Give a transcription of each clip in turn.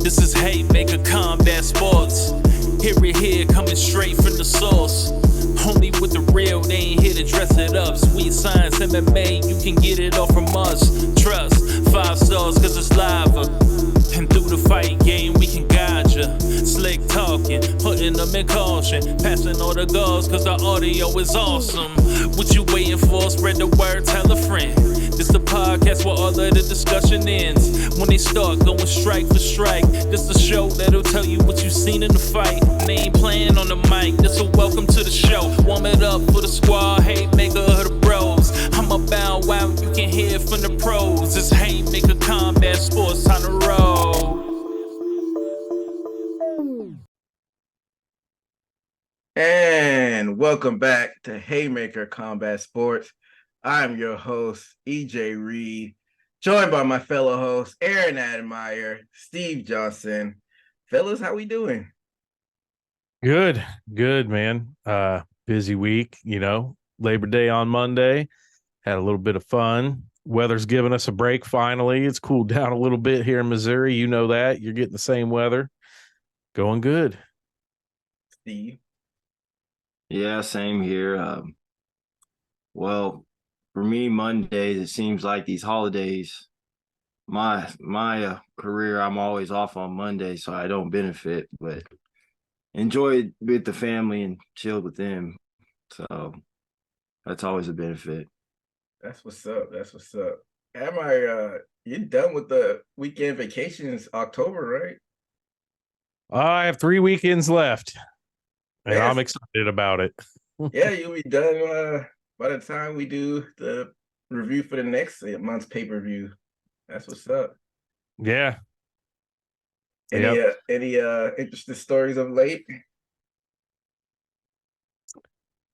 This is Haymaker Combat Sports. Hear it here, coming straight from the source. Only with the real, they ain't here to dress it up. Sweet science, MMA, you can get it all from us. Trust, 5 stars cause it's lava. And through the fight game, we can guide ya. Slick talking, putting them in caution. Passing all the goals cause the audio is awesome. What you waiting for? Spread the word, tell a friend. This the podcast where all of the discussion ends. When they start going strike for strike, this the show that'll tell you what you seen in the fight. They ain't playing on the mic, this a welcome to the show. Warm it up for the squad, Haymaker of the bros. I'm about wow, you can hear from the pros. It's Haymaker Combat Sports, time to roll. And welcome back to Haymaker Combat Sports. I'm your host, EJ Reed, joined by my fellow hosts, Aaron Admeyer, Steve Johnson. Fellas, how we doing? Good, man. Busy week, Labor Day on Monday. Had a little bit of fun. Weather's giving us a break finally. It's cooled down a little bit here in Missouri. You know that. You're getting the same weather. Going good. Steve? Yeah, same here. Well, for me, Mondays, it seems like these holidays, my career, I'm always off on Monday, so I don't benefit, but enjoyed with the family and chilled with them. So that's always a benefit. That's what's up. You're done with the weekend vacations October, right? I have 3 weekends left, and Yes. I'm excited about it. Yeah, you'll be done by the time we do the review for the next month's pay-per-view. That's what's up. Yeah. Any interesting stories of late?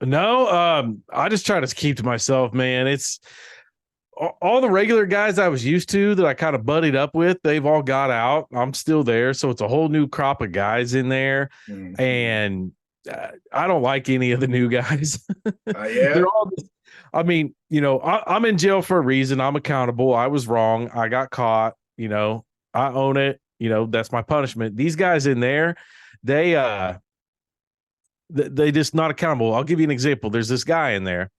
No, I just try to keep to myself, man. It's all the regular guys I was used to that I kind of buddied up with. They've all got out. I'm still there. So it's a whole new crop of guys in there. Mm-hmm. And I don't like any of the new guys. Yeah. They're all just, I'm in jail for a reason. I'm accountable. I was wrong. I got caught. I own it. That's my punishment. These guys in there, they just not accountable. I'll give you an example. There's this guy in there,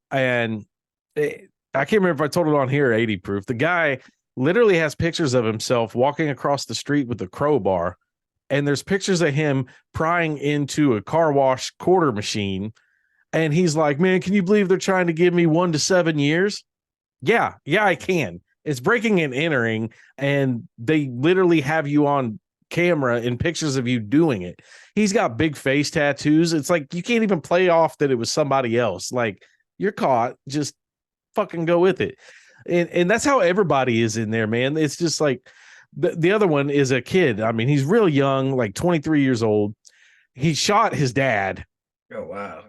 and I can't remember if I told it on here, 80 proof. The guy literally has pictures of himself walking across the street with a crowbar, and there's pictures of him prying into a car wash quarter machine. And he's like, man, can you believe they're trying to give me 1 to 7 years? Yeah, I can. It's breaking and entering, and they literally have you on camera and pictures of you doing it. He's got big face tattoos. It's like you can't even play off that it was somebody else. Like, you're caught, just fucking go with it. And that's how everybody is in there, man. It's just like the other one is a kid. I mean, he's real young, like 23 years old. He shot his dad. Oh, wow.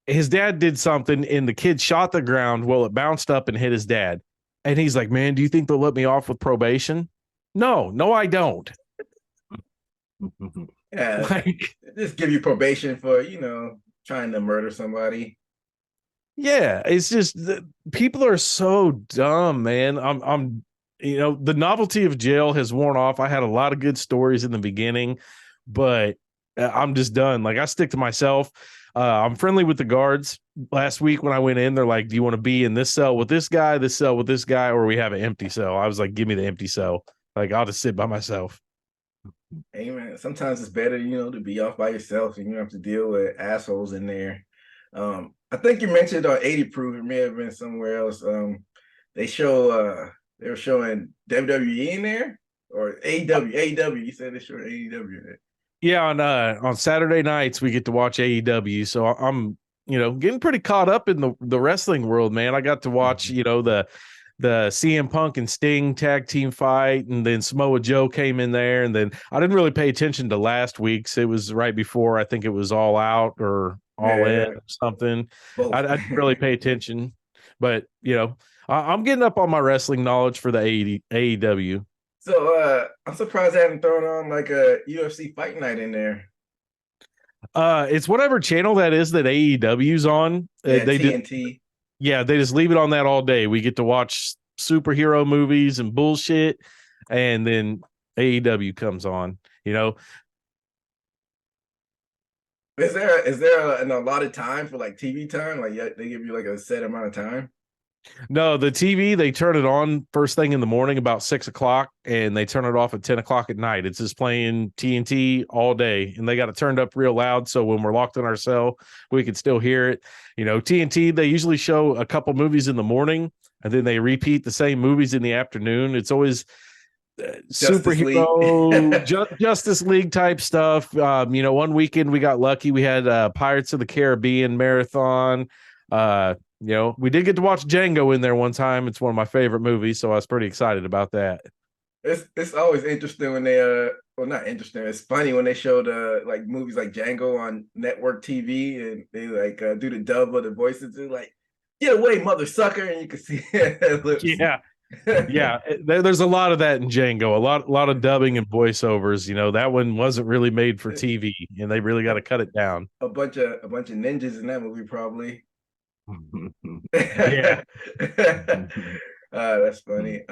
His dad did something, and the kid shot the ground. Well, it bounced up and hit his dad. And he's like, man, do you think they'll let me off with probation? No, I don't. Yeah, just give you probation for, trying to murder somebody. Yeah, it's just people are so dumb, man. I'm the novelty of jail has worn off. I had a lot of good stories in the beginning, but I'm just done. Like, I stick to myself. I'm friendly with the guards. Last week when I went in, they're like, do you want to be in this cell with this guy, or we have an empty cell? I was like, give me the empty cell. Like, I'll just sit by myself. Hey, man, sometimes it's better, to be off by yourself and you don't have to deal with assholes in there. I think you mentioned on 80 proof, it may have been somewhere else. They were showing WWE in there, or AEW. You said they showed AEW there. Yeah, on Saturday nights we get to watch AEW. So I'm, getting pretty caught up in the wrestling world, man. I got to watch, the CM Punk and Sting tag team fight, and then Samoa Joe came in there, and then I didn't really pay attention to last week's. It was right before, I think it was All Out or All In or something. I didn't really pay attention, but I'm getting up on my wrestling knowledge for the AEW. So I'm surprised they haven't thrown on like a UFC fight night in there. It's whatever channel that is that AEW's on. Yeah, TNT. They just leave it on that all day. We get to watch superhero movies and bullshit. And then AEW comes on, you know. Is there an allotted time for like TV time? Like they give you like a set amount of time? No, the TV, they turn it on first thing in the morning about 6:00, and they turn it off at 10:00 at night. It's just playing TNT all day, and they got it turned up real loud. So when we're locked in our cell, we can still hear it. You know, TNT, they usually show a couple movies in the morning, and then they repeat the same movies in the afternoon. It's always superhero Justice League type stuff. You know, one weekend we got lucky. We had Pirates of the Caribbean marathon. You know, we did get to watch Django in there one time. It's one of my favorite movies, so I was pretty excited about that. It's always interesting when they well, not interesting. It's funny when they showed like movies like Django on network TV, and they like do the dub of the voices. They're like, "Get away, mother sucker!" And you can see lips. Yeah, there's a lot of that in Django. A lot of dubbing and voiceovers. You know, that one wasn't really made for TV, and they really got to cut it down. A bunch of ninjas in that movie, probably. Yeah. That's funny.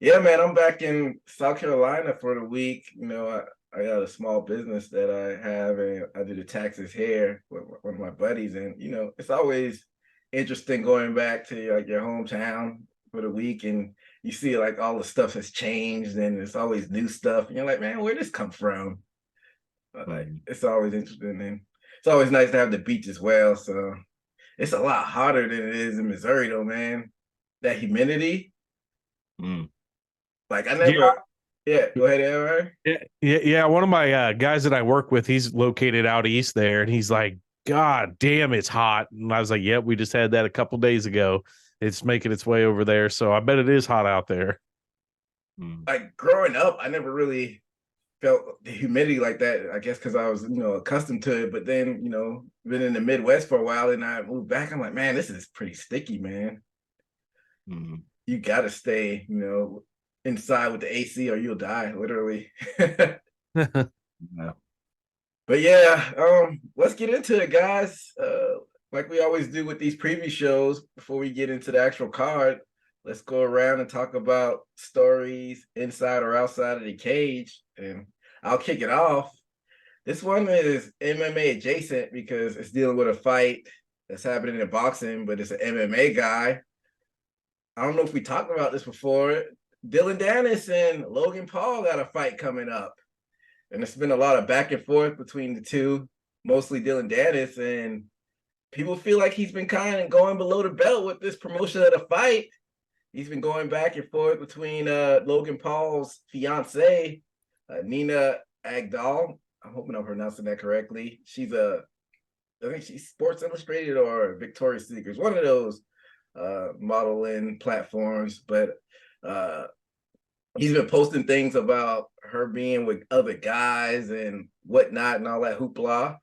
Yeah, man, I'm back in South Carolina for the week. You know, I got a small business that I have, and I do the taxes here with one of my buddies. And you know, it's always interesting going back to like your hometown for the week, and you see like all the stuff has changed, and it's always new stuff. And you're like, man, where did this come from? Like, it's always interesting, and it's always nice to have the beach as well. So. It's a lot hotter than it is in Missouri, though, man. That humidity. Like I never. Yeah, go ahead, Aaron. Yeah. One of my guys that I work with, he's located out east there, and he's like, "God damn, it's hot." And I was like, "Yep, we just had that a couple days ago. It's making its way over there, so I bet it is hot out there." Like growing up, I never really felt the humidity like that, I guess because I was, you know, accustomed to it. But then, you know, been in the Midwest for a while, and I moved back. I'm like, man, this is pretty sticky, man. You got to stay, you know, inside with the AC or you'll die, literally. Yeah. But yeah, let's get into it, guys. Like we always do with these preview shows, before we get into the actual card, let's go around and talk about stories inside or outside of the cage. And I'll kick it off. This one is MMA adjacent because it's dealing with a fight that's happening in boxing, but it's an MMA guy. I don't know if we talked about this before. Dillon Danis and Logan Paul got a fight coming up. And there's been a lot of back and forth between the two, mostly Dillon Danis. And people feel like he's been kind of going below the belt with this promotion of the fight. He's been going back and forth between Logan Paul's fiance, Nina Agdal. I'm hoping I'm pronouncing that correctly. I think she's Sports Illustrated or Victoria's Secret, one of those modeling platforms. But he's been posting things about her being with other guys and whatnot and all that hoopla.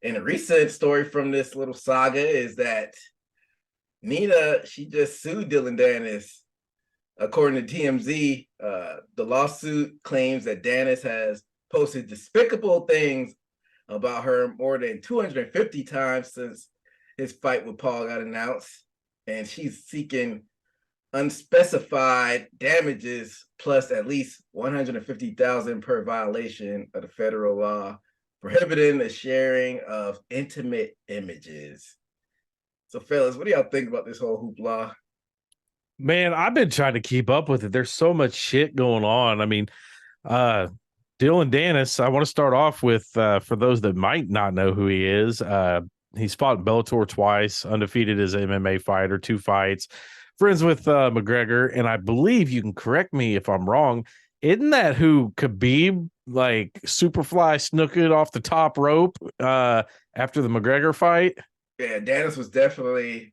And a recent story from this little saga is that Nina, she just sued Dillon Danis. According to TMZ, the lawsuit claims that Danis has posted despicable things about her more than 250 times since his fight with Paul got announced. And she's seeking unspecified damages plus at least $150,000 per violation of the federal law prohibiting the sharing of intimate images. So, fellas, what do y'all think about this whole hoopla? Man, I've been trying to keep up with it. There's so much shit going on. I mean, Dillon Danis, I want to start off with, for those that might not know who he is, he's fought Bellator twice, undefeated as an MMA fighter, 2 fights, friends with McGregor. And I believe, you can correct me if I'm wrong, isn't that who Khabib, like, Superfly snooked off the top rope after the McGregor fight? Yeah, Danis was definitely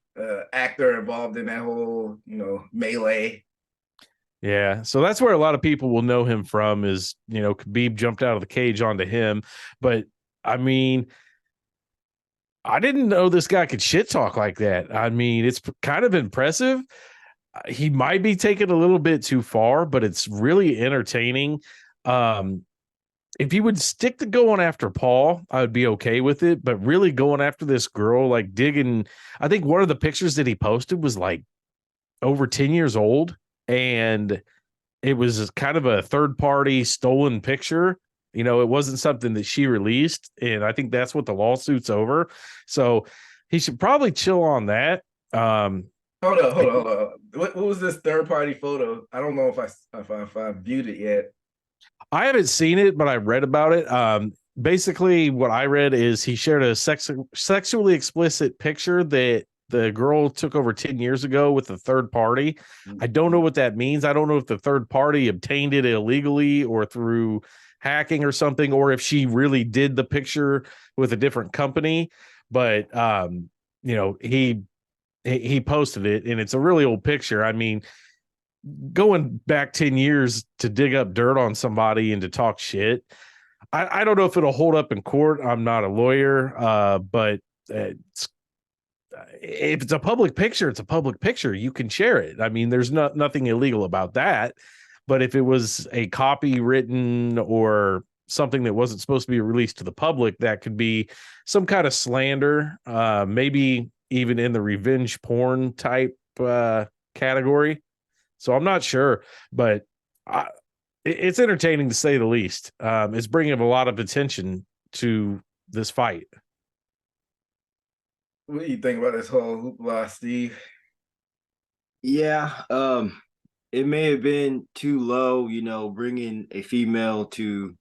actor involved in that whole, you know, melee. Yeah, so that's where a lot of people will know him from is, you know, Khabib jumped out of the cage onto him. But, I mean, I didn't know this guy could shit talk like that. I mean, it's kind of impressive. He might be taking a little bit too far, but it's really entertaining. If he would stick to going after Paul, I would be okay with it. But really going after this girl, like digging, I think one of the pictures that he posted was like over 10 years old, and it was kind of a third party stolen picture. You know, it wasn't something that she released, and I think that's what the lawsuit's over. So he should probably chill on that. Hold on. What was this third party photo? I don't know if I viewed it yet. I haven't seen it, but I read about it. Basically, what I read is he shared a sexually explicit picture that the girl took over 10 years ago with a third party. I don't know what that means. I don't know if the third party obtained it illegally or through hacking or something, or if she really did the picture with a different company. But you know, he posted it, and it's a really old picture. I mean, going back 10 years to dig up dirt on somebody and to talk shit. I don't know if it'll hold up in court. I'm not a lawyer, but if it's a public picture, it's a public picture. You can share it. I mean, there's nothing illegal about that. But if it was a copywritten or something that wasn't supposed to be released to the public, that could be some kind of slander, maybe even in the revenge porn type category. So I'm not sure, but it's entertaining to say the least. It's bringing a lot of attention to this fight. What do you think about this whole hoopla, Steve? Yeah, it may have been too low, you know, bringing a female to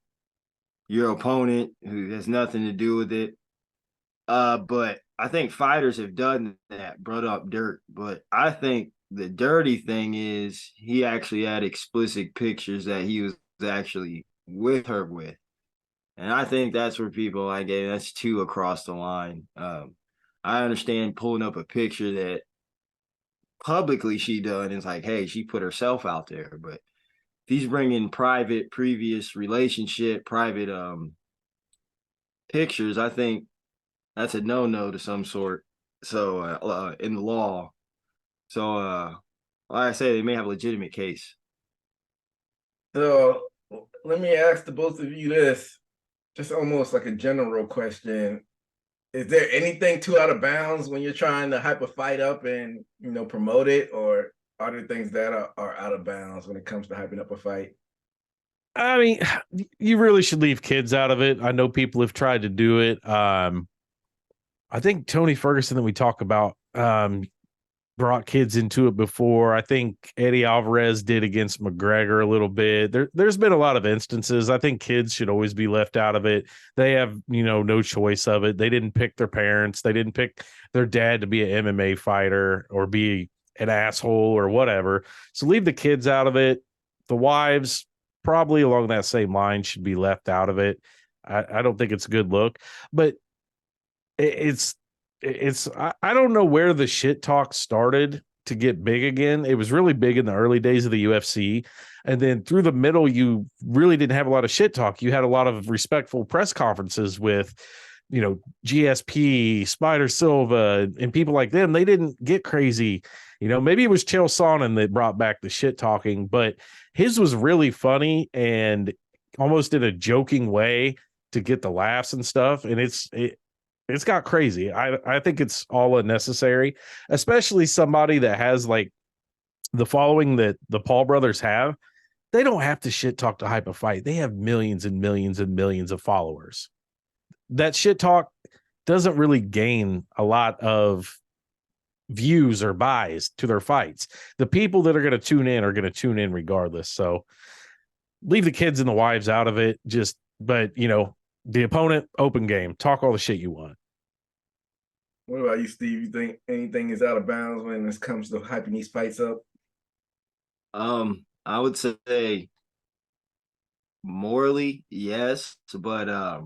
your opponent who has nothing to do with it. But I think fighters have done that, brought up dirt. But I think the dirty thing is he actually had explicit pictures that he was actually with her with. And I think that's where people like, hey, that's too across the line. I understand pulling up a picture that publicly she done is like, hey, she put herself out there. But if he's bringing private, previous relationship, private pictures, I think that's a no-no to some sort. So in the law. So like I say, they may have a legitimate case. So let me ask the both of you this, just almost like a general question. Is there anything too out of bounds when you're trying to hype a fight up and, you know, promote it, or are there things that are out of bounds when it comes to hyping up a fight? I mean, you really should leave kids out of it. I know people have tried to do it. I think Tony Ferguson that we talk about brought kids into it before. I think Eddie Alvarez did against McGregor a little bit. There's been a lot of instances. I think kids should always be left out of it. They have, you know, no choice of it. They didn't pick their parents. They didn't pick their dad to be an MMA fighter or be an asshole or whatever. So leave the kids out of it. The wives, probably along that same line, should be left out of it. I don't think it's a good look, but it's I don't know where the shit talk started to get big again. It was really big in the early days of the UFC, and then through the middle you really didn't have a lot of shit talk. You had a lot of respectful press conferences with, you know, GSP, Spider Silva, and people like them. They didn't get crazy. You know, maybe it was Chael Sonnen that brought back the shit talking, but his was really funny and almost in a joking way to get the laughs and stuff. And it's got crazy. I think it's all unnecessary, especially somebody that has like the following that the Paul brothers have. They don't have to shit talk to hype a fight. They have millions and millions and millions of followers. That shit talk doesn't really gain a lot of views or buys to their fights. The people that are going to tune in are going to tune in regardless. So leave the kids and the wives out of it. But you know, the opponent, open game, talk all the shit you want. What about you, Steve? You think anything is out of bounds when it comes to hyping these fights up? I would say morally, yes, but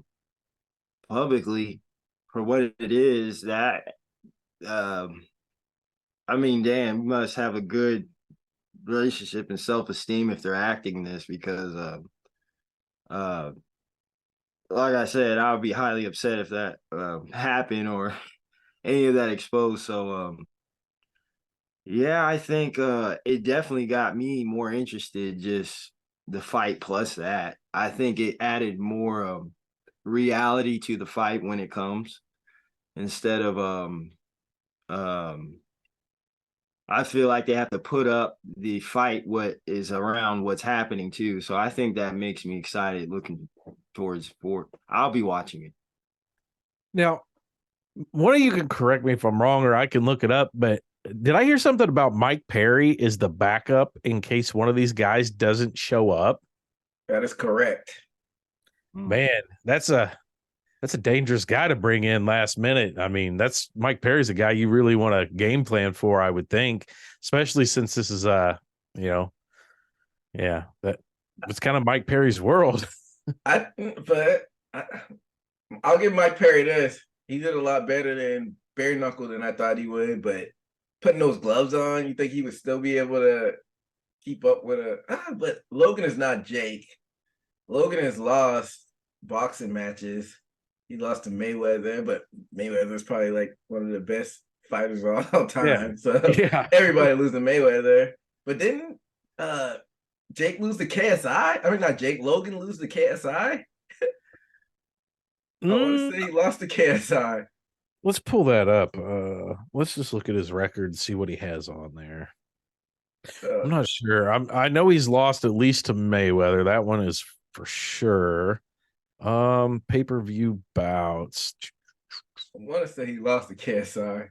publicly, for what it is, that I mean, damn, you must have a good relationship and self-esteem if they're acting this, because like I said, I would be highly upset if that happened or any of that exposed. So yeah, I think it definitely got me more interested, just the fight plus that. I think it added more reality to the fight when it comes, instead of I feel like they have to put up the fight what is around what's happening too. So I think that makes me excited looking towards sport. I'll be watching it. Now, one of you can correct me if I'm wrong, or I can look it up, but did I hear something about Mike Perry is the backup in case one of these guys doesn't show up? That is correct. Man, that's a dangerous guy to bring in last minute. I mean, that's Mike Perry's a guy you really want to game plan for, I would think, especially since this is yeah, that it's kind of Mike Perry's world. But I'll give Mike Perry this. He did a lot better than bare knuckle than I thought he would, but putting those gloves on, you think he would still be able to keep up with but Logan is not Jake. Logan has lost boxing matches. He lost to Mayweather, but Mayweather is probably like one of the best fighters of all time. Yeah. So everybody loses to Mayweather. But didn't Jake lose to KSI? I mean, not Jake, Logan lose to KSI? I want to say he lost to KSI. Let's pull that up. Let's just look at his record and see what he has on there. I'm not sure. I know he's lost at least to Mayweather. That one is for sure. Pay-per-view bouts. I want to say he lost to KSI.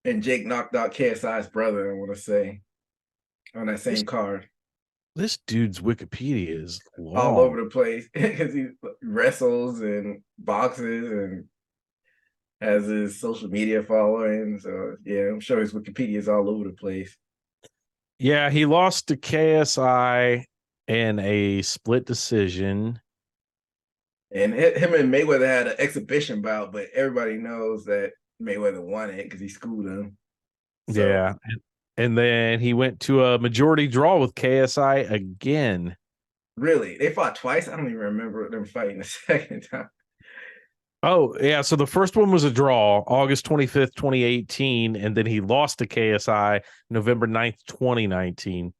And Jake knocked out KSI's brother, I want to say, on that same card. This dude's Wikipedia is long. All over the place because he wrestles and boxes and has his social media following. So, yeah, I'm sure his Wikipedia is all over the place. Yeah, he lost to KSI in a split decision. And him and Mayweather had an exhibition bout, but everybody knows that Mayweather won it because he schooled him. So, yeah. And then he went to a majority draw with KSI again. Really? They fought twice? I don't even remember them fighting the second time. Oh, yeah. So the first one was a draw, August 25th, 2018. And then he lost to KSI November 9th, 2019.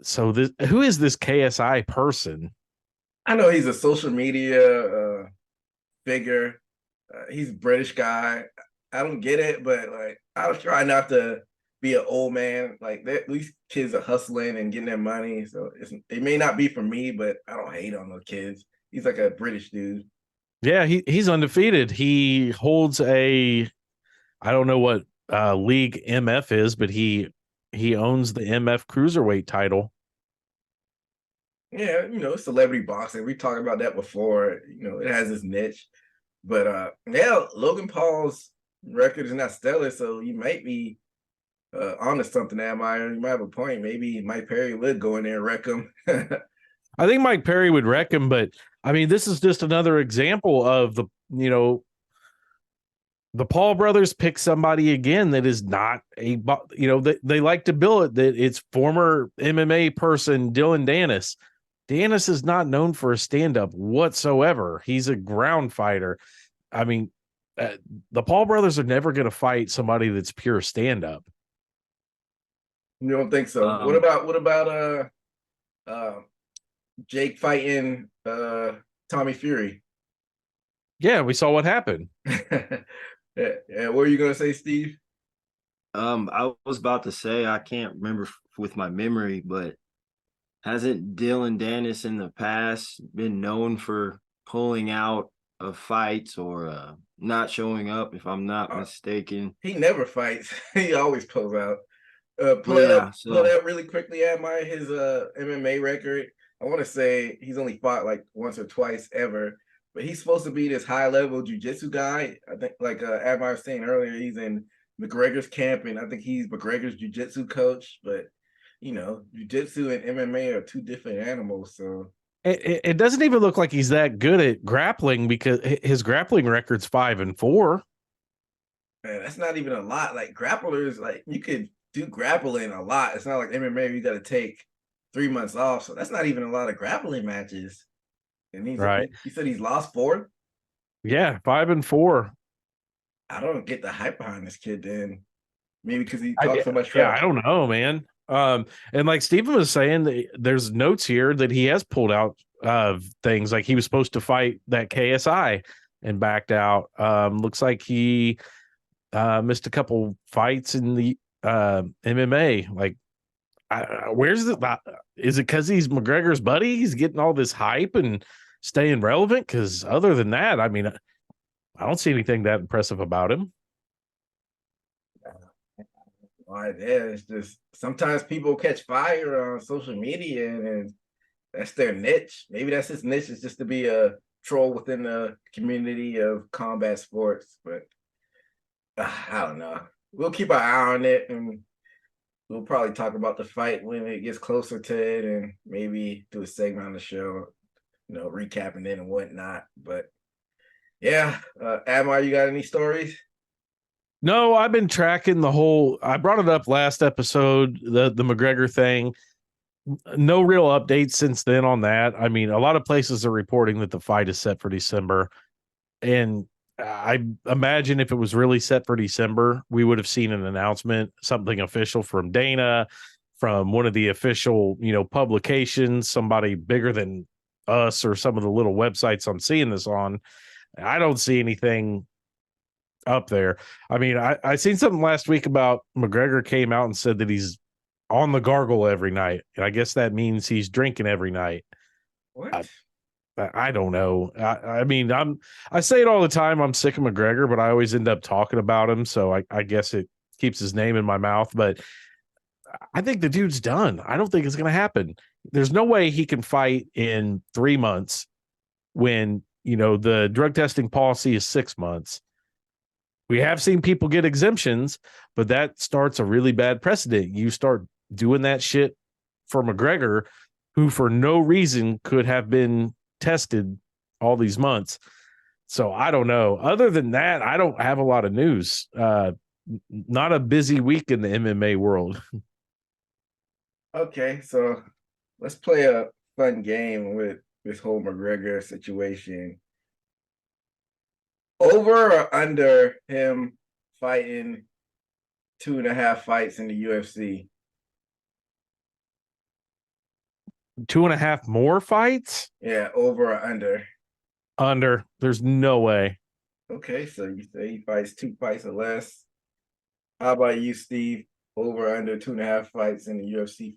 So who is this KSI person? I know he's a social media figure. He's a British guy. I don't get it, but like I'll try not to be an old man. Like these kids are hustling and getting their money, so it may not be for me, but I don't hate on those kids. He's like a British dude. Yeah, he's undefeated. He holds I don't know what league MF is, but he owns the MF cruiserweight title. Yeah, celebrity boxing. We talked about that before. It has its niche. But yeah, Logan Paul's record is not stellar, so you might be onto something there, Meyer. You might have a point. Maybe Mike Perry would go in there and wreck him. I think Mike Perry would wreck him, but I mean, this is just another example of the Paul brothers pick somebody again that is not they like to bill it that it's former MMA person Dillon Danis. Danis is not known for a stand-up whatsoever. He's a ground fighter. I mean, the Paul brothers are never going to fight somebody that's pure stand-up. You don't think so? What about Jake fighting Tommy Fury? Yeah, we saw what happened. Yeah, what were you gonna say, Steve? I was about to say I can't remember with my memory, but hasn't Dillon Danis in the past been known for pulling out of fights or not showing up? If I'm not mistaken, he never fights. He always pulls out. Pull it up really quickly at his MMA record. I want to say he's only fought like once or twice ever, but he's supposed to be this high level jiu-jitsu guy. I think like Admire was saying earlier, he's in McGregor's camp, and I think he's McGregor's jiu-jitsu coach. But jiu-jitsu and MMA are two different animals. So it doesn't even look like he's that good at grappling because his grappling record's 5-4. Man, that's not even a lot. Like grapplers, like you could do grappling a lot. It's not like MMA, you got to take 3 months off. So that's not even a lot of grappling matches. And he said he's lost 4. Yeah, 5-4. I don't get the hype behind this kid then. Maybe because he talks so much trash. Yeah, I don't know, man. And like Stephen was saying, there's notes here that he has pulled out things like he was supposed to fight that KSI and backed out. Looks like he missed a couple fights in the MMA. Like, where's the? Is it because he's McGregor's buddy? He's getting all this hype and staying relevant. Because other than that, I mean, I don't see anything that impressive about him. Well, yeah, it's just sometimes people catch fire on social media, and that's their niche. Maybe that's his niche, is just to be a troll within the community of combat sports. But I don't know. We'll keep our eye on it, and we'll probably talk about the fight when it gets closer to it, and maybe do a segment on the show, recapping it and whatnot. But yeah, Admar, you got any stories? No, I've been tracking the whole. I brought it up last episode, the McGregor thing. No real updates since then on that. I mean, a lot of places are reporting that the fight is set for December, and I imagine if it was really set for December, we would have seen an announcement, something official from Dana, from one of the official, publications, somebody bigger than us or some of the little websites I'm seeing this on. I don't see anything up there. I mean, I seen something last week about McGregor came out and said that he's on the gargle every night. And I guess that means he's drinking every night. What? I don't know. I mean, I say it all the time. I'm sick of McGregor, but I always end up talking about him. So I guess it keeps his name in my mouth. But I think the dude's done. I don't think it's going to happen. There's no way he can fight in 3 months when, the drug testing policy is 6 months. We have seen people get exemptions, but that starts a really bad precedent. You start doing that shit for McGregor, who for no reason could have been tested all these months. So I don't know. Other than that, I don't have a lot of news. Not a busy week in the MMA world. Okay, so let's play a fun game with this whole McGregor situation. Over or under him fighting 2.5 fights in the UFC? 2.5 more fights? Yeah, over or under? Under. There's no way. Okay, so you say he fights 2 fights or less. How about you, Steve? Over or under 2.5 fights in the UFC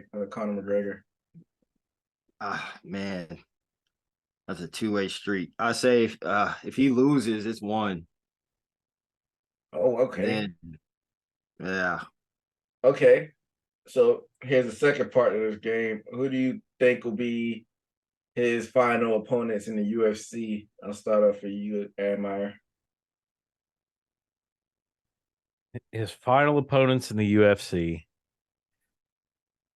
for Conor McGregor? Man, that's a two-way street. I say if he loses, it's 1. Oh, okay. Then, yeah. Okay. So here's the second part of this game. Who do you think will be his final opponents in the UFC? I'll start off for you, Admire. His final opponents in the UFC.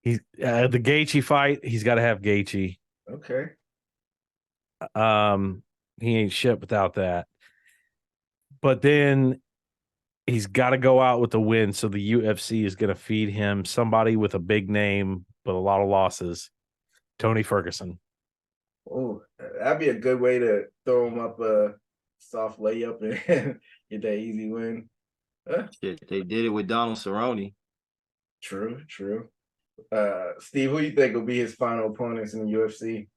He's the Gaethje fight. He's got to have Gaethje. Okay. He ain't shit without that. But then he's got to go out with a win. So the UFC is going to feed him somebody with a big name, but a lot of losses. Tony Ferguson. Oh, that'd be a good way to throw him up a soft layup and get that easy win. Shit, they did it with Donald Cerrone. True. Steve, who do you think will be his final opponents in the UFC?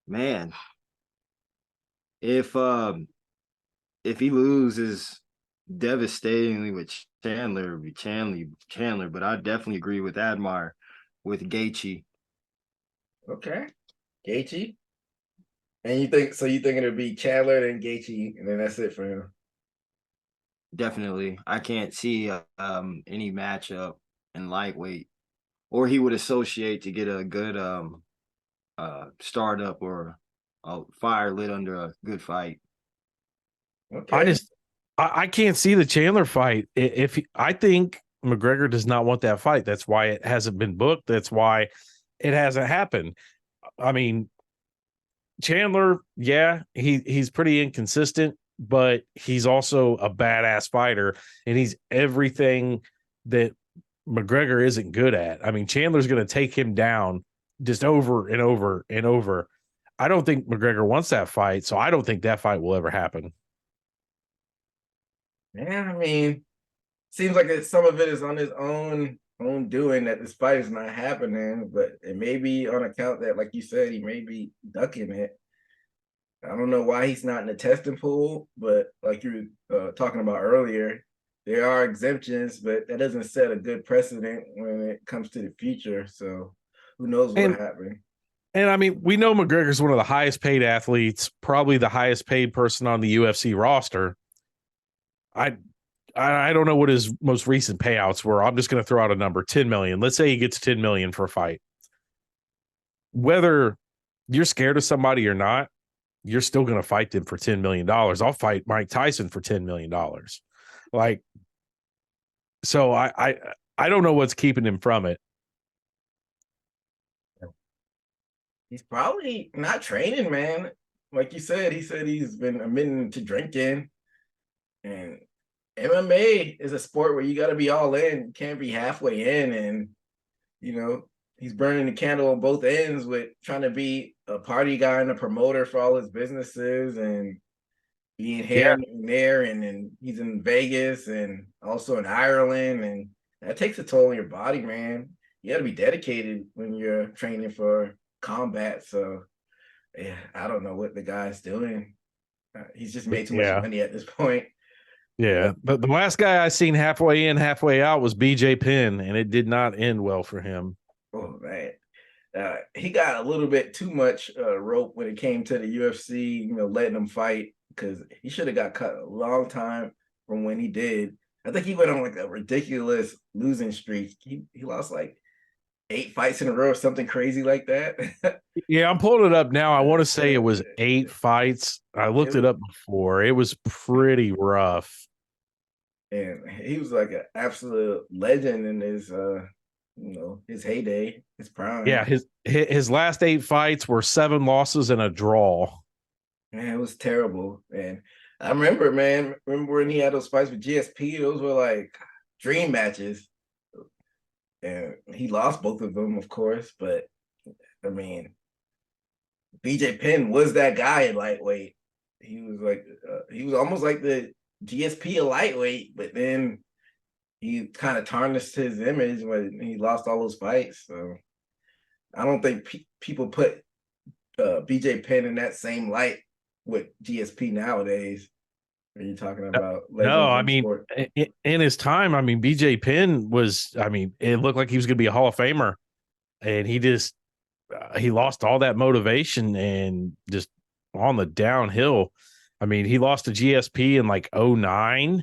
Man, if he loses devastatingly with Chandler, it'd be Chandler. But I definitely agree with Admire with Gaethje. Okay, Gaethje. And you think it'll be Chandler, then Gaethje, and then that's it for him? Definitely. I can't see any matchup in lightweight, or he would associate to get a good startup or a fire lit under a good fight. Okay. I can't see the Chandler fight. I think McGregor does not want that fight. That's why it hasn't been booked. That's why it hasn't happened. I mean, Chandler, yeah, he's pretty inconsistent, but he's also a badass fighter, and he's everything that McGregor isn't good at. I mean, Chandler's going to take him down just over and over and over. I don't think McGregor wants that fight, so I don't think that fight will ever happen. Yeah, I mean, seems like some of it is on his own doing that this fight is not happening, but it may be on account that, like you said, he may be ducking it. I don't know why he's not in the testing pool, but like you were talking about earlier, there are exemptions, but that doesn't set a good precedent when it comes to the future. So who knows what And happened? I mean, we know McGregor's one of the highest paid athletes, probably the highest paid person on the UFC roster. I I don't know what his most recent payouts were. I'm just going to throw out a number, 10 million. Let's say he gets 10 million for a fight. Whether you're scared of somebody or not, you're still going to fight them for $10 million. I'll fight Mike Tyson for $10 million. Like, so I don't know what's keeping him from it. He's probably not training, man. Like you said, he said he's been admitting to drinking. And MMA is a sport where you got to be all in. You can't be halfway in. And, you know, he's burning the candle on both ends with trying to be a party guy and a promoter for all his businesses and being here and there. And then he's in Vegas and also in Ireland. And that takes a toll on your body, man. You got to be dedicated when you're training for combat. So, yeah, I don't know what the guy's doing. He's just made too much money at this point. Yeah. But the last guy I seen halfway in, halfway out was BJ Penn, and it did not end well for him. Oh, man. He got a little bit too much rope when it came to the UFC, you know, letting him fight, because he should have got cut a long time from when he did. I think he went on like a ridiculous losing streak. He lost like 8 fights in a row or something crazy like that. Yeah, I'm pulling it up now. I want to say it was 8 fights. I looked it up before. It was pretty rough. And he was like an absolute legend in his his heyday, his prime. Yeah, his last 8 fights were 7 losses and a draw. Man, it was terrible. And I remember, man, when he had those fights with GSP, those were like dream matches. And he lost both of them, of course. But I mean, BJ Penn was that guy in lightweight. He was like, he was almost like the GSP of lightweight, but then he kind of tarnished his image when he lost all those fights. So I don't think people put BJ Penn in that same light with GSP nowadays. Are you talking about? No, I mean, in his time, I mean, BJ Penn was, I mean, it looked like he was going to be a Hall of Famer, and he just, he lost all that motivation and just on the downhill. I mean, he lost to GSP in like 2009,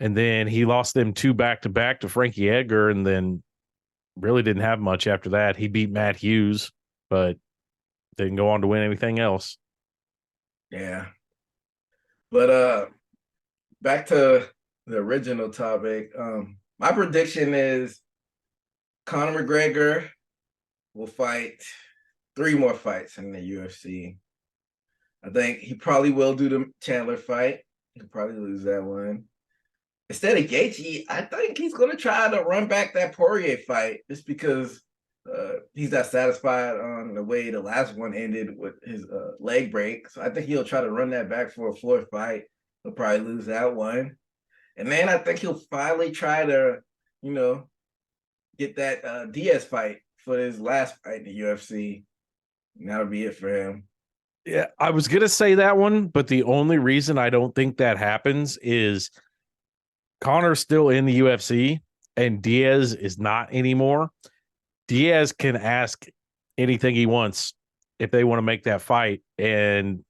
and then he lost them 2 back-to-back to Frankie Edgar, and then really didn't have much after that. He beat Matt Hughes, but didn't go on to win anything else. Yeah. But back to the original topic. My prediction is Conor McGregor will fight 3 more fights in the UFC. I think he probably will do the Chandler fight. He'll probably lose that one. Instead of Gaethje, I think he's going to try to run back that Poirier fight just because he's not satisfied on the way the last one ended with his leg break. So I think he'll try to run that back for a 4th fight. He'll probably lose that one. And then I think he'll finally try to, you know, get that Diaz fight for his last fight in the UFC. And that'll be it for him. Yeah, I was going to say that one, but the only reason I don't think that happens is Conor's still in the UFC and Diaz is not anymore. Diaz can ask anything he wants if they want to make that fight. And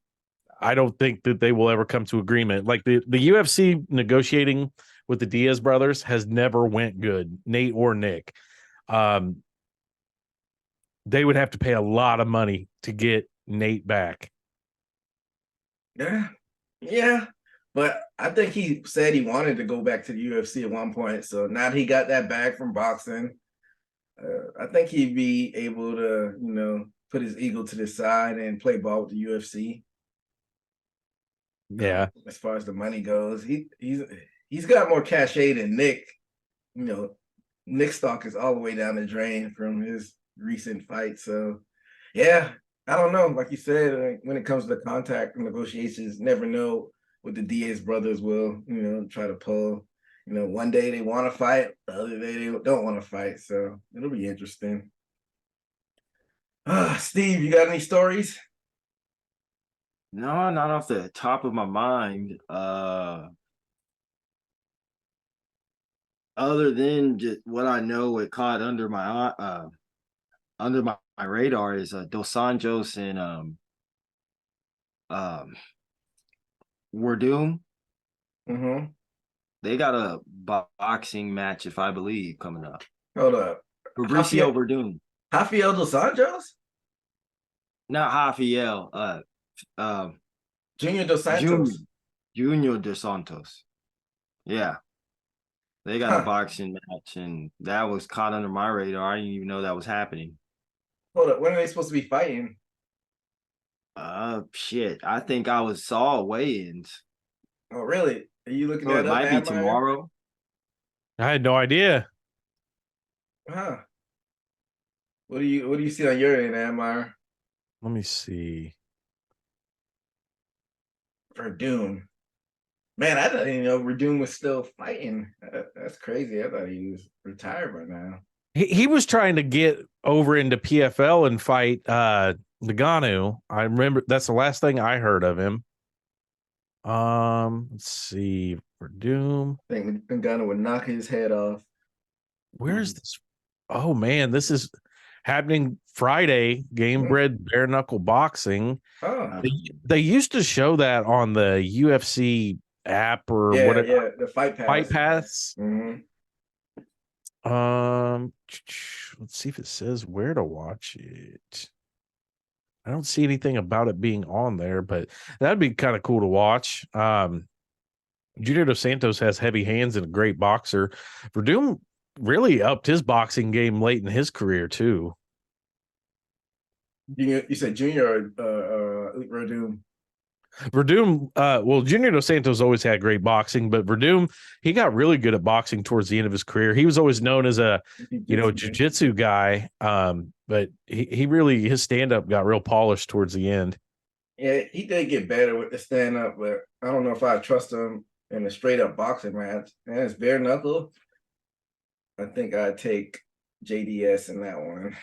I don't think that they will ever come to agreement. Like the UFC negotiating with the Diaz brothers has never went good, Nate or Nick. They would have to pay a lot of money to get Nate back. Yeah. But I think he said he wanted to go back to the UFC at one point. So now that he got that bag from boxing, I think he'd be able to, you know, put his ego to the side and play ball with the UFC. Yeah. As far as the money goes, he's got more cachet than Nick. You know, Nick's stock is all the way down the drain from his recent fight. So, yeah, I don't know. Like you said, when it comes to the contract negotiations, never know what the Diaz brothers will, you know, try to pull. You know, one day they want to fight, the other day they don't want to fight. So it'll be interesting. Steve, you got any stories? No, not off the top of my mind. Other than just what I know, it caught under my radar is Dos Anjos and um Werdum. Mm-hmm. They got a boxing match, if I believe, coming up. Hold up. Fabricio Rafael, Werdum, Rafael dos Anjos? not Rafael. Junior dos Junior Santos. Junior dos Santos. Yeah, they got a Huh. boxing match, and that was caught under my radar. I didn't even know that was happening. Hold up. When are they supposed to be fighting? Shit. I think I saw weigh-ins, Oh, really? Are you looking so it that up, might be Admire? tomorrow. I had no idea. Huh. What do you see on your end, Admire? Let me see. For Doom. Man, I didn't even know Verdun was still fighting. That's crazy. I thought he was retired by now. He was trying to get over into PFL and fight Nagano. I remember that's the last thing I heard of him. Let's see. For Doom. I think Ngannou would knock his head off. Where's this? Oh man, this is happening Friday. Game Bred Bare Knuckle Boxing. Oh, They used to show that on the UFC app or yeah, whatever. yeah, the Fight Pass. Fight Pass. Mm-hmm. Let's see if it says where to watch it. I don't see anything about it being on there, but that'd be kind of cool to watch. Junior Dos Santos has heavy hands and a great boxer. Verdum really upped his boxing game late in his career too. You said Junior Verdun. Verdum, well, Junior Dos Santos always had great boxing, but Verdum, he got really good at boxing towards the end of his career. He was always known as a, jiu-jitsu guy. But he really, his stand-up got real polished towards the end. Yeah, he did get better with the stand-up, but I don't know if I trust him in a straight-up boxing match. And it's bare knuckle. I think I'd take JDS in that one.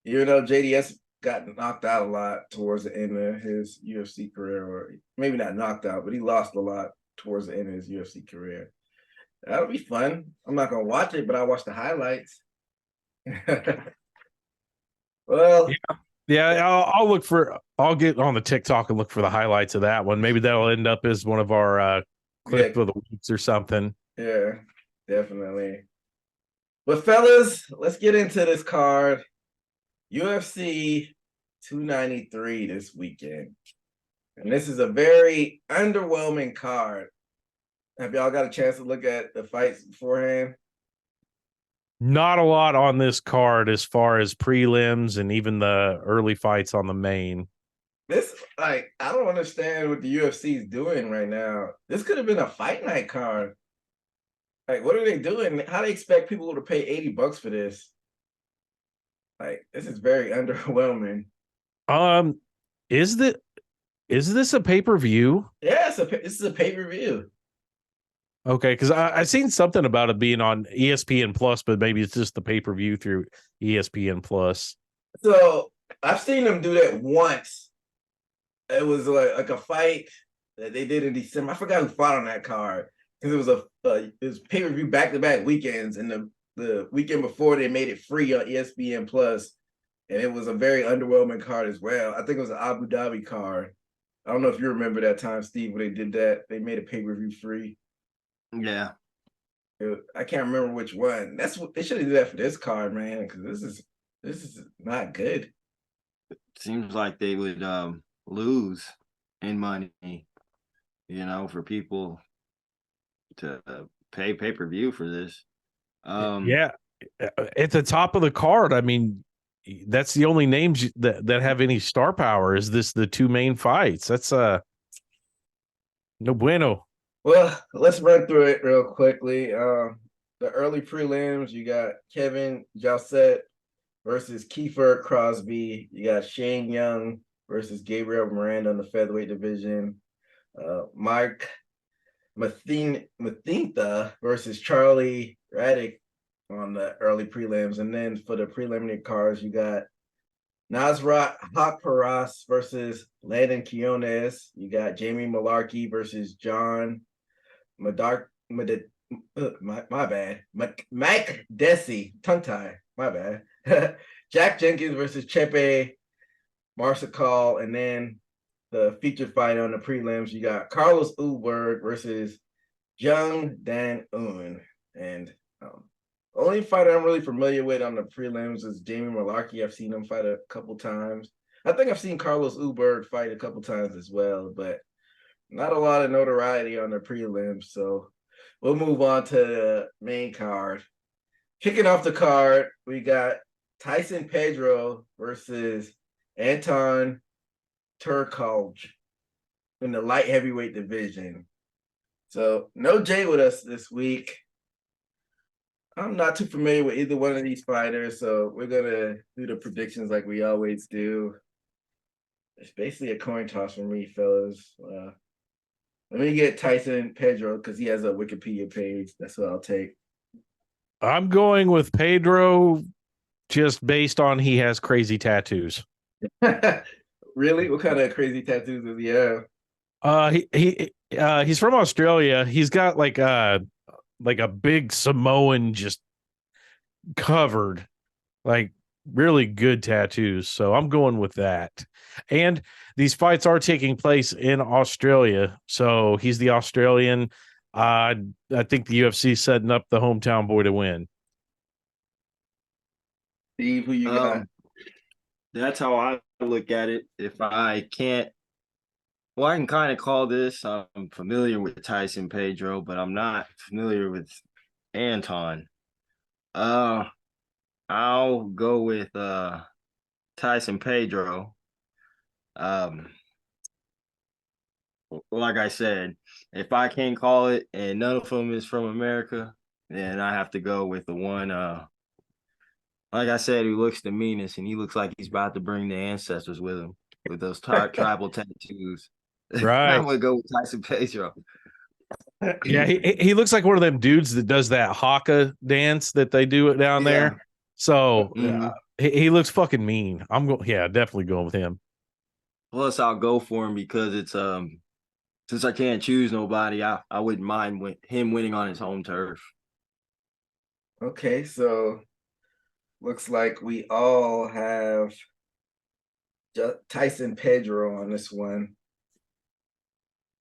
Even though JDS got knocked out a lot towards the end of his UFC career, or maybe not knocked out, but he lost a lot towards the end of his UFC career. That'll be fun. I'm not gonna watch it, but I'll watch the highlights. Well, yeah, I'll get on the TikTok and look for the highlights of that one. Maybe that'll end up as one of our clip of the weeks or something. Yeah, definitely. But fellas, let's get into this card. UFC 293 this weekend. And this is a very underwhelming card. Have y'all got a chance to look at the fights beforehand? Not a lot on this card as far as prelims and even the early fights on the main. This, I don't understand what the UFC is doing right now. This could have been a fight night card. Like, what are they doing? How do they expect people to pay $80 for this? Like, this is very underwhelming. Is this a pay-per-view? Yeah, this is a pay-per-view. Okay, because I seen something about it being on ESPN Plus, but maybe it's just the pay-per-view through ESPN Plus. So I've seen them do that once. It was like a fight that they did in December. I forgot who fought on that card because it was pay-per-view back-to-back weekends, and the weekend before they made it free on ESPN Plus, and it was a very underwhelming card as well. I think it was an Abu Dhabi card. I don't know if you remember that time, Steve, when they did that. They made a pay-per-view free. Yeah. I can't remember which one. That's what they should have did that for this card, man, because this is not good. Seems like they would lose in money, for people to pay pay-per-view for this. Yeah, at the top of the card, I mean, that's the only names that have any star power. Is this the two main fights? That's no bueno. Well, let's run through it real quickly. The early prelims, you got Kevin Josette versus Kiefer Crosby. You got Shane Young versus Gabriel Miranda in the featherweight division. Mike Mathinta versus Charlie Raddick on the early prelims. And then for the preliminary cards, you got Nasrat Haqparast versus Landon Quinones. You got Jamie Malarkey versus John Madark. My bad. Mike Desi, tongue tie. My bad. Jack Jenkins versus Chepe Marsakal, and then the featured fight on the prelims. You got Carlos Ulberg versus Jung Dan Un, and only fighter I'm really familiar with on the prelims is Jamie Malarkey. I've seen him fight a couple times. I think I've seen Carlos Ulberg fight a couple times as well, but not a lot of notoriety on the prelims. So we'll move on to the main card. Kicking off the card, we got Tyson Pedro versus Anton Turkalj in the light heavyweight division. So no Jay with us this week. I'm not too familiar with either one of these fighters, so we're gonna do the predictions like we always do. It's basically a coin toss for me, fellas. Let me get Tyson Pedro because he has a Wikipedia page. That's what I'll take. I'm going with Pedro just based on he has crazy tattoos. Really? What kind of crazy tattoos does he have? He's from Australia. He's got like a big Samoan just covered, like really good tattoos. So I'm going with that. And these fights are taking place in Australia. So he's the Australian. I think the UFC is setting up the hometown boy to win. Steve, who you got? That's how I look at it. If I can't, well, I can kind of call this. I'm familiar with Tyson Pedro, but I'm not familiar with Anton. I'll go with Tyson Pedro. Like I said, if I can't call it and none of them is from America, then I have to go with the one like I said, who looks the meanest, and he looks like he's about to bring the ancestors with him with those tribal tattoos. Right. I'm gonna go with Tyson Pedro. Yeah, he looks like one of them dudes that does that haka dance that they do it down there. So he looks fucking mean. I'm going, definitely going with him. Plus, I'll go for him because it's since I can't choose nobody, I wouldn't mind him winning on his home turf. Okay, so looks like we all have Tyson Pedro on this one.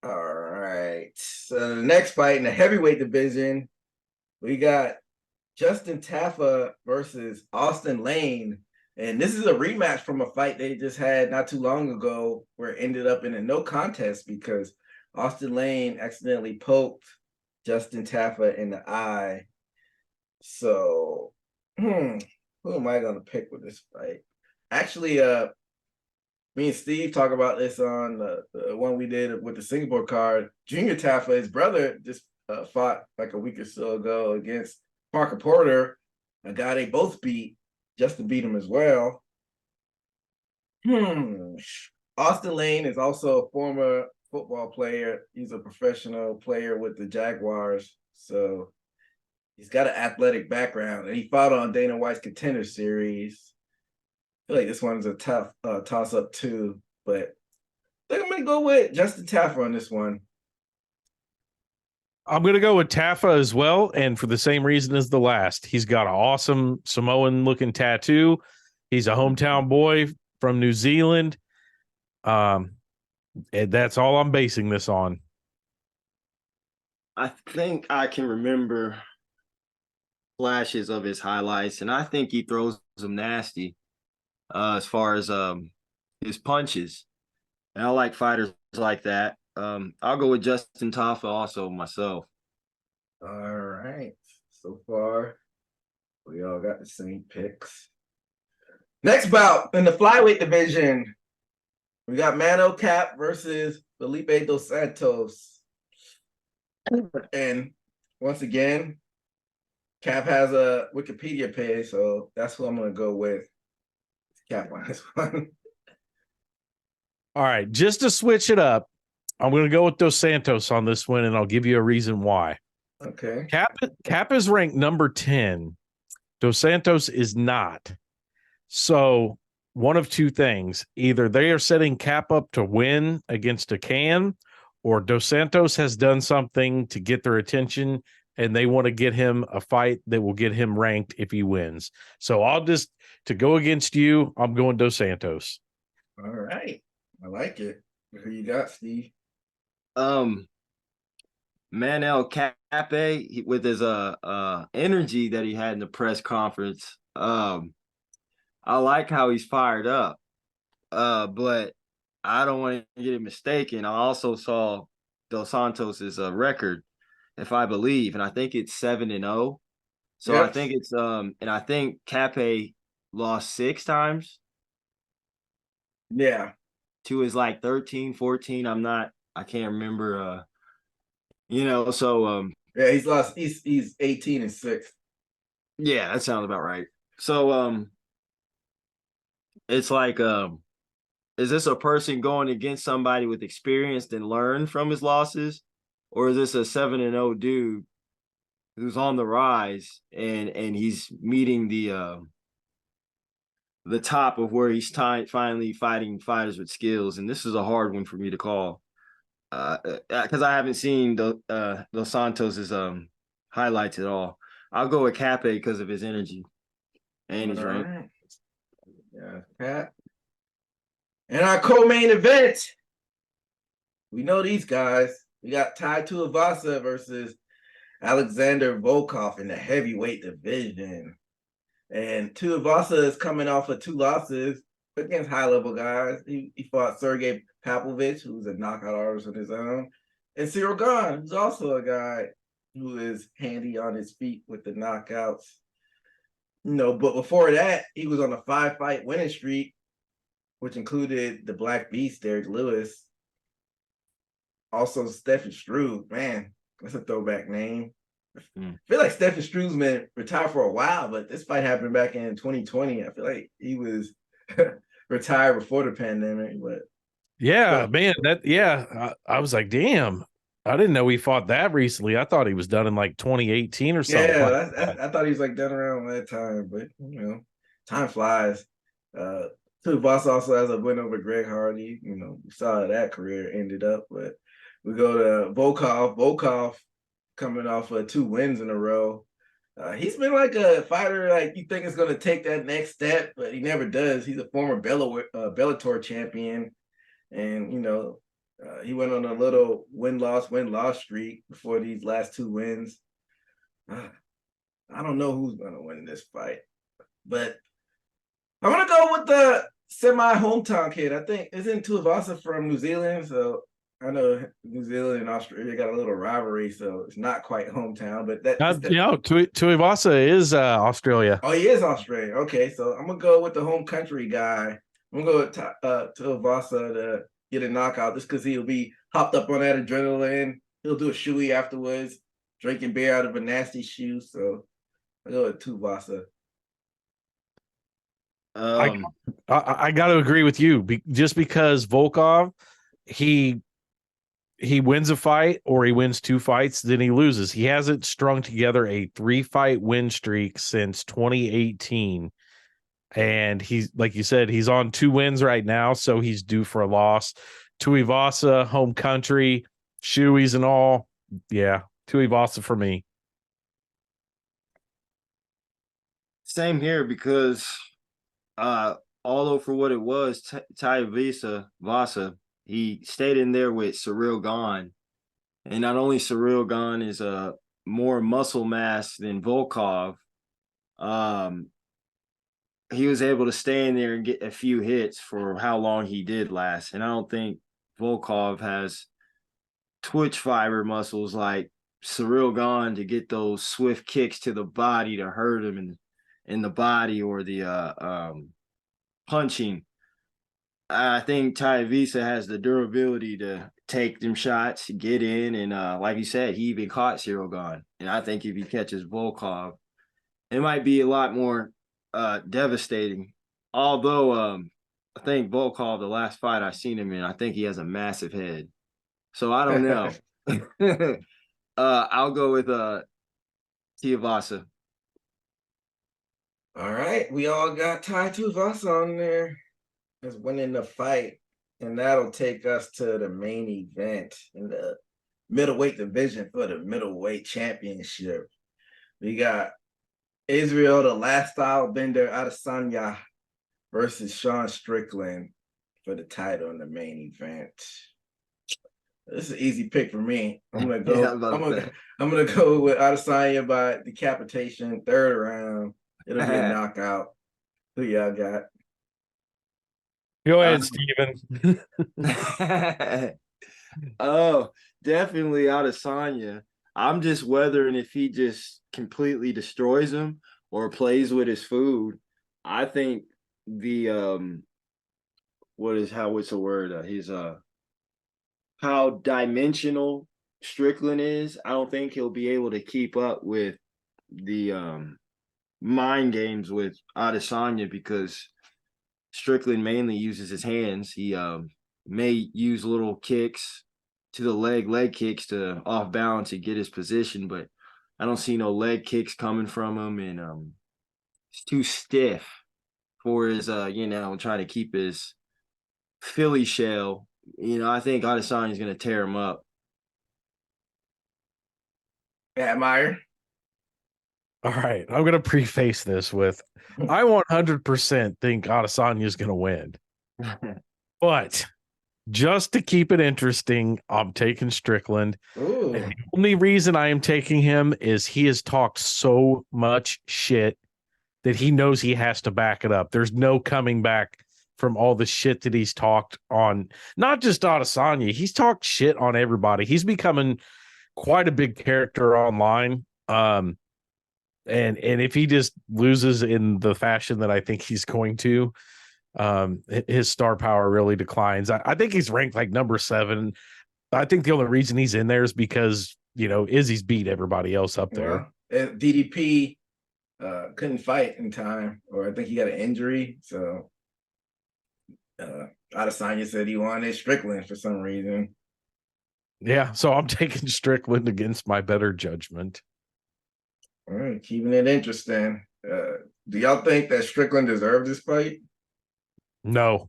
All right. So the next fight in the heavyweight division, we got Justin Tafa versus Austin Lane. And this is a rematch from a fight they just had not too long ago where it ended up in a no contest because Austin Lane accidentally poked Justin Tafa in the eye. So, who am I going to pick with this fight? Actually, me and Steve talk about this on the one we did with the Singapore card. Junior Tafa, his brother, just fought like a week or so ago against Parker Porter, a guy they both beat. Justin beat him as well. Austin Lane is also a former football player. He's a professional player with the Jaguars. So he's got an athletic background, and he fought on Dana White's Contender Series. I feel like this one's a tough toss-up too, but I think I'm going to go with Justin Tafa on this one. I'm going to go with Tafa as well, and for the same reason as the last. He's got an awesome Samoan-looking tattoo. He's a hometown boy from New Zealand. And that's all I'm basing this on. I think I can remember flashes of his highlights, and I think he throws them nasty as far as his punches. And I like fighters like that. I'll go with Justin Tafa also myself. All right. So far, we all got the same picks. Next bout in the flyweight division, we got Mano Cap versus Felipe Dos Santos. And once again, Cap has a Wikipedia page, so that's who I'm going to go with. Cap on this one. All right, just to switch it up, I'm going to go with Dos Santos on this one, and I'll give you a reason why. Okay. Cap is ranked number 10. Dos Santos is not. So one of two things. Either they are setting Cap up to win against a can, or Dos Santos has done something to get their attention and they want to get him a fight that will get him ranked if he wins. So to go against you, I'm going Dos Santos. All right. I like it. Who you got, Steve? Manel Cape, with his energy that he had in the press conference. I like how he's fired up. But I don't want to get it mistaken. I also saw Dos Santos's record, if I believe, and I think it's 7-0. So Yes. I think it's and I think Cape lost 6 times. Yeah. To his like 13, 14. I can't remember. So Yeah, he's 18-6. yeah, that sounds about right. So it's like is this a person going against somebody with experience and learn from his losses, or is this a 7-0 dude who's on the rise and he's meeting the top of where he's finally fighting fighters with skills? And this is a hard one for me to call because I haven't seen Dos Santos's highlights at all. I'll go with Cape because of his energy and his rank. Right. Yeah, Pat. And our co-main event, we know these guys. We got Tai Tuivasa versus Alexander Volkov in the heavyweight division. And Tuivasa is coming off of 2 losses against high-level guys. He fought Sergey Pavlovich, who's a knockout artist on his own, and Cyril Gane, who's also a guy who is handy on his feet with the knockouts. But before that, he was on a 5-fight winning streak, which included the Black Beast, Derek Lewis. Also, Stephen Struve. Man, that's a throwback name. I feel like Stephen Struve's been retired for a while, but this fight happened back in 2020. I feel like he was retired before the pandemic. But man, I was like, damn, I didn't know he fought that recently. I thought he was done in like 2018 or something. Yeah, I thought he was like done around that time, but time flies. Tuivasa also has a win over Greg Hardy. We saw how that career ended up, but we go to Volkov. Volkov coming off of 2 wins in a row. He's been like a fighter like you think is going to take that next step, but he never does. He's a former Bellator champion, and he went on a little win-loss streak before these last 2 wins. I don't know who's going to win this fight, but I'm going to go with the semi-hometown kid. I think isn't Tuivasa from New Zealand, so I know New Zealand and Australia got a little rivalry, so it's not quite hometown, but Tuivasa is Australia. Oh, he is Australian. Okay, so I'm gonna go with the home country guy. I'm gonna go with Tuivasa to get a knockout, just because he'll be hopped up on that adrenaline. He'll do a shoey afterwards, drinking beer out of a nasty shoe. So I go with Tuivasa. I got to agree with you. Just because Volkov, he wins a fight or he wins 2 fights, then he loses. He hasn't strung together a 3-fight win streak since 2018. And he's, like you said, he's on 2 wins right now, so he's due for a loss. Tuivasa, home country, shoeys and all. Yeah, Tuivasa for me. Same here because although for what it was, Tuivasa, he stayed in there with Cyril Gane. And not only Cyril Gane is a more muscle mass than Volkov, he was able to stay in there and get a few hits for how long he did last. And I don't think Volkov has twitch fiber muscles like Cyril Gane to get those swift kicks to the body to hurt him in the body, or the punching. I think Tuivasa has the durability to take them shots, get in, and like you said, he even caught Cyril Gane. And I think if he catches Volkov, it might be a lot more devastating. Although I think Volkov, the last fight I seen him in, I think he has a massive head. So I don't know. I'll go with Tuivasa. All right, we all got Tai Tuivasa on there. is winning the fight, and that'll take us to the main event in the middleweight division for the middleweight championship. We got Israel, the last style bender Adesanya versus Sean Strickland for the title in the main event. This is an easy pick for me. I'm gonna go. I'm gonna go with Adesanya by decapitation, third round. It'll be a knockout. Who y'all got? Go ahead, Steven. Oh, definitely Adesanya. I'm just wondering if he just completely destroys him or plays with his food. I think the what's the word? His how dimensional Strickland is. I don't think he'll be able to keep up with the mind games with Adesanya because Strickland mainly uses his hands. He may use little kicks to the leg kicks to off balance and get his position, but I don't see no leg kicks coming from him, and it's too stiff for his trying to keep his Philly shell. I think Adesanya is going to tear him up. Pat Meyer. All right, I'm going to preface this with I 100% think Adesanya is going to win. But just to keep it interesting, I'm taking Strickland. Ooh. And the only reason I am taking him is he has talked so much shit that he knows he has to back it up. There's no coming back from all the shit that he's talked on, not just Adesanya. He's talked shit on everybody. He's becoming quite a big character online. And if he just loses in the fashion that I think he's going to, his star power really declines. I think he's ranked like number 7. I think the only reason he's in there is because, Izzy's beat everybody else up there. Well, DDP couldn't fight in time, or I think he got an injury. So Adesanya said he wanted Strickland for some reason. Yeah, so I'm taking Strickland against my better judgment. All right, keeping it interesting. Do y'all think that Strickland deserved this fight? No.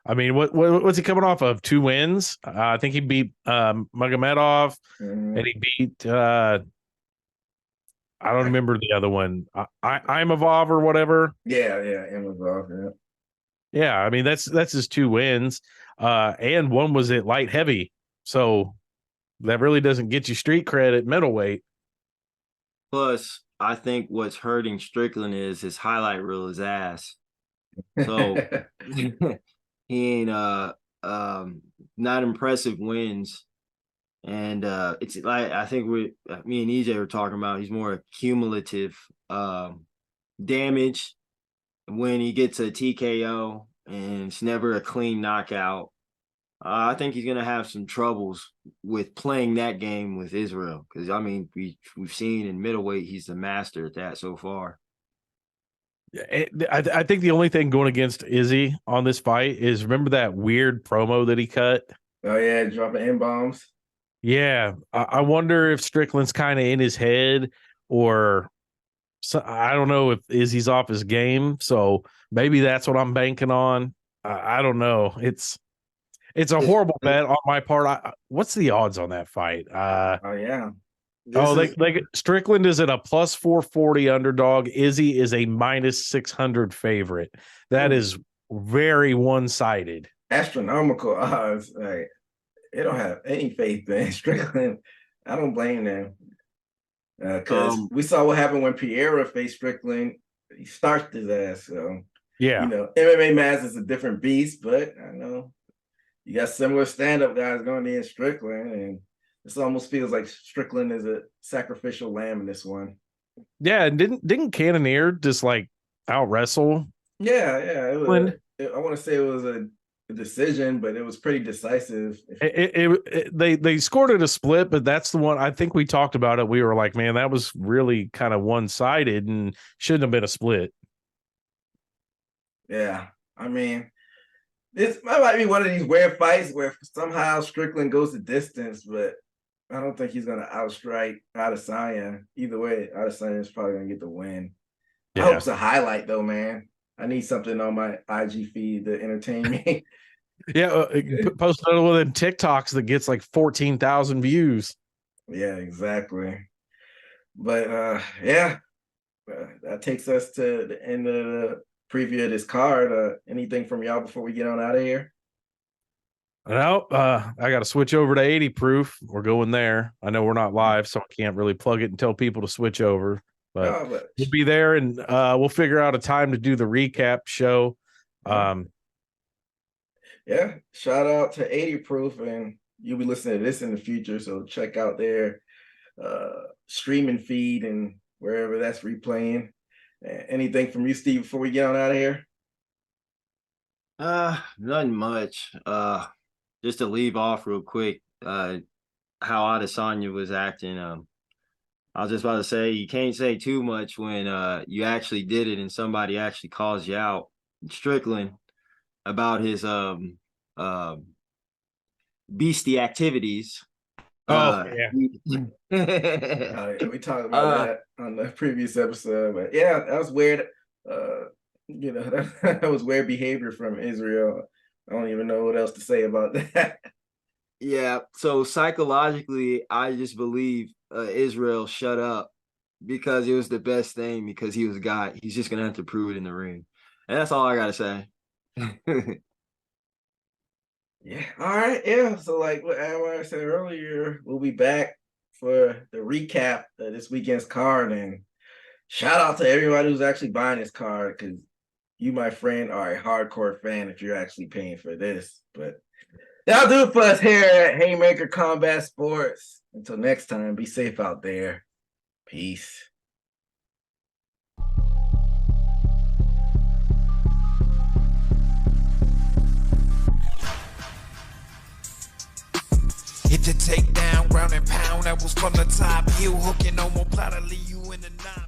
I mean, what's he coming off of? 2 wins? I think he beat Magomedov, and he beat I don't remember the other one. Imavov or whatever. Yeah, Imavov. Yeah. Yeah, I mean that's his 2 wins, and one was at light heavy, so that really doesn't get you street cred at middleweight. Plus, I think what's hurting Strickland is his highlight reel is ass. So he ain't not impressive wins, and it's like I think me and EJ were talking about. He's more cumulative damage. When he gets a TKO and it's never a clean knockout, I think he's going to have some troubles with playing that game with Israel. Because, I mean, we've seen in middleweight, he's the master at that so far. I think the only thing going against Izzy on this fight is, remember that weird promo that he cut? Oh, yeah, dropping N-bombs. Yeah, I wonder if Strickland's kind of in his head, or so, I don't know if Izzy's off his game, so maybe that's what I'm banking on. I don't know. It's a horrible bet on my part. What's the odds on that fight? Strickland is at a plus 440 underdog. Izzy is a minus 600 favorite. That is very one-sided. Astronomical odds. Like, they don't have any faith in Strickland. I don't blame them. Because we saw what happened when Piera faced Strickland. He starched his ass. So, yeah. MMA Maz is a different beast, but I know you got similar stand-up guys going in Strickland, and this almost feels like Strickland is a sacrificial lamb in this one. Yeah, and didn't Cannonier just like out wrestle? Yeah. It was, I want to say it was a decision, but it was pretty decisive. They scored it a split, but that's the one I think we talked about it. We were like, man, that was really kind of one-sided and shouldn't have been a split. Yeah, I mean, this might be one of these weird fights where somehow Strickland goes the distance, but I don't think he's going to outstrike Adesanya. Either way, Adesanya is probably going to get the win. Yeah. I hope it's a highlight, though, man. I need something on my IG feed to entertain me. Yeah, post another one of them TikToks that gets like 14,000 views. Yeah, exactly. But yeah, that takes us to the end of the preview of this card. Anything from y'all before we get on out of here? No, I got to switch over to 80 proof. We're going there. I know we're not live, so I can't really plug it and tell people to switch over. But No, but we'll be there, and we'll figure out a time to do the recap show. Yeah, shout out to 80 proof, and you'll be listening to this in the future. So check out their streaming feed and wherever that's replaying. Anything from you, Steve, before we get on out of here? Nothing much. Just to leave off real quick, how Adesanya was acting. I was just about to say, you can't say too much when you actually did it and somebody actually calls you out. Strickland, about his beastie activities. Yeah. We talked about that on the previous episode, but yeah, that was weird. That was weird behavior from Israel. I don't even know what else to say about that. Yeah, so psychologically, I just believe Israel shut up because it was the best thing, because he was a guy. He's just gonna have to prove it in the ring, and that's all I gotta say. Yeah. All right. Yeah. So like what I said earlier, we'll be back for the recap of this weekend's card, and shout out to everybody who's actually buying this card, because you, my friend, are a hardcore fan if you're actually paying for this. But that'll do it for us here at Haymaker Combat Sports. Until next time, be safe out there. Peace. Hit the takedown, ground and pound. That was from the top. Heel hooking, no more plot to leave you in the nine.